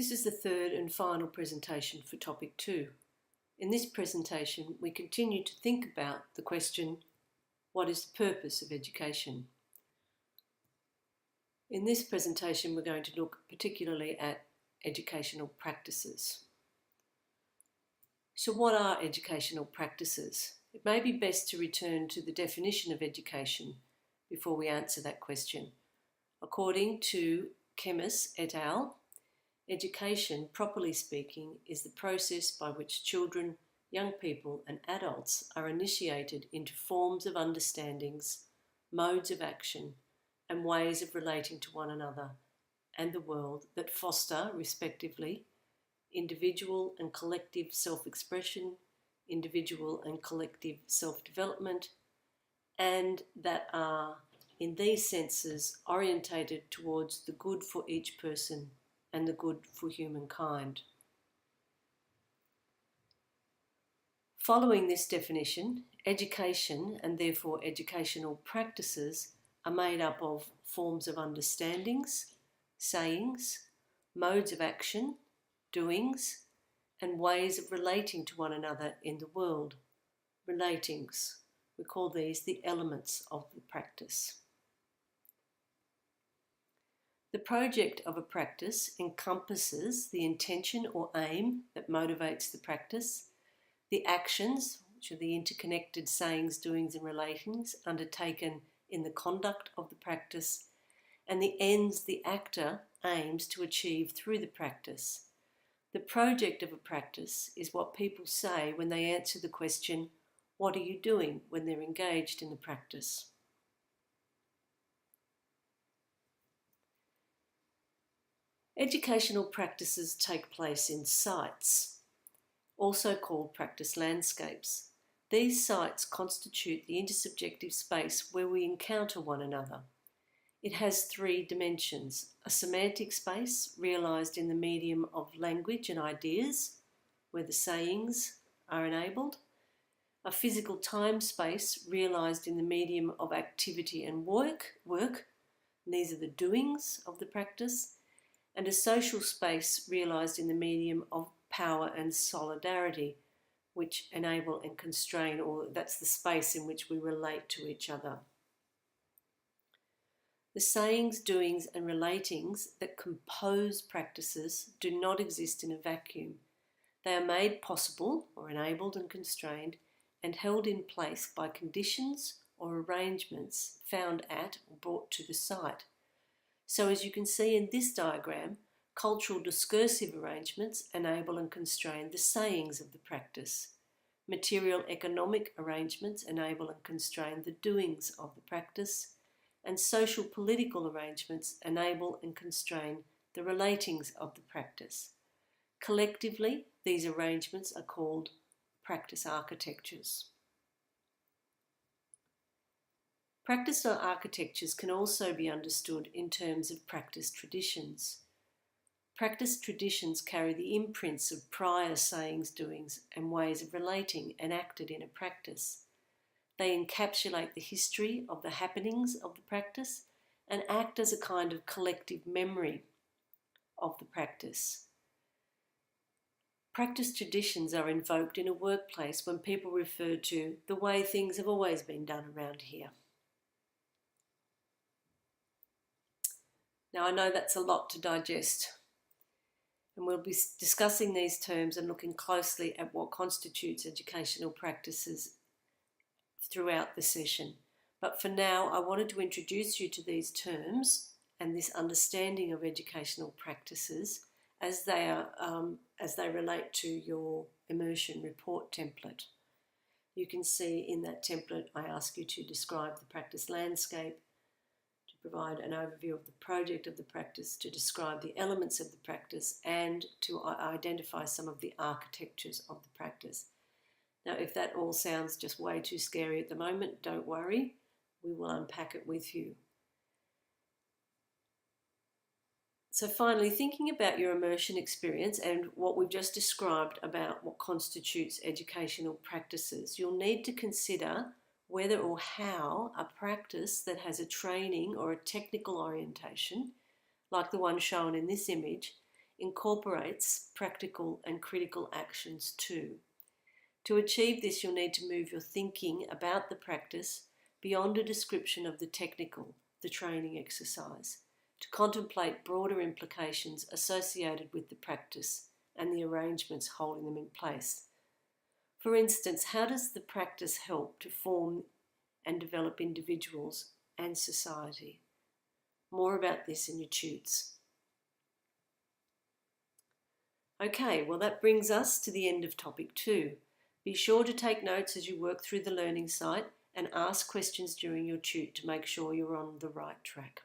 This is the third and final presentation for topic 2. In this presentation, we continue to think about the question, what is the purpose of education? In this presentation, we're going to look particularly at educational practices. So what are educational practices? It may be best to return to the definition of education before we answer that question. According to Chemis et al., education, properly speaking, is the process by which children, young people and adults are initiated into forms of understandings, modes of action and ways of relating to one another and the world that foster, respectively, individual and collective self-expression, individual and collective self-development, and that are, in these senses, orientated towards the good for each person and the good for humankind. Following this definition, education, and therefore educational practices, are made up of forms of understandings, sayings, modes of action, doings, and ways of relating to one another in the world. Relatings. We call these the elements of the practice. The project of a practice encompasses the intention or aim that motivates the practice, the actions, which are the interconnected sayings, doings and relatings undertaken in the conduct of the practice, and the ends the actor aims to achieve through the practice. The project of a practice is what people say when they answer the question, what are you doing, when they're engaged in the practice. Educational practices take place in sites, also called practice landscapes. These sites constitute the intersubjective space where we encounter one another. It has 3 dimensions: a semantic space realised in the medium of language and ideas, where the sayings are enabled, a physical time space realised in the medium of activity and work, and these are the doings of the practice, and a social space realised in the medium of power and solidarity, which enable and constrain, or that's the space in which we relate to each other. The sayings, doings and relatings that compose practices do not exist in a vacuum. They are made possible, or enabled and constrained, and held in place by conditions or arrangements found at or brought to the site. So as you can see in this diagram, cultural discursive arrangements enable and constrain the sayings of the practice. Material economic arrangements enable and constrain the doings of the practice, and social political arrangements enable and constrain the relatings of the practice. Collectively, these arrangements are called practice architectures. Practice architectures can also be understood in terms of practice traditions. Practice traditions carry the imprints of prior sayings, doings and ways of relating enacted in a practice. They encapsulate the history of the happenings of the practice and act as a kind of collective memory of the practice. Practice traditions are invoked in a workplace when people refer to the way things have always been done around here. Now I know that's a lot to digest, and we'll be discussing these terms and looking closely at what constitutes educational practices throughout the session. But for now, I wanted to introduce you to these terms and this understanding of educational practices as they relate to your immersion report template. You can see in that template I ask you to describe the practice landscape, to provide an overview of the project of the practice, to describe the elements of the practice, and to identify some of the architectures of the practice. Now, if that all sounds just way too scary at the moment, don't worry, we will unpack it with you. So finally, thinking about your immersion experience and what we've just described about what constitutes educational practices, you'll need to consider whether or how a practice that has a training or a technical orientation, like the one shown in this image, incorporates practical and critical actions too. To achieve this, you'll need to move your thinking about the practice beyond a description of the technical, the training exercise, to contemplate broader implications associated with the practice and the arrangements holding them in place. For instance, how does the practice help to form and develop individuals and society? More about this in your tutes. Okay, well that brings us to the end of topic 2. Be sure to take notes as you work through the learning site and ask questions during your tute to make sure you're on the right track.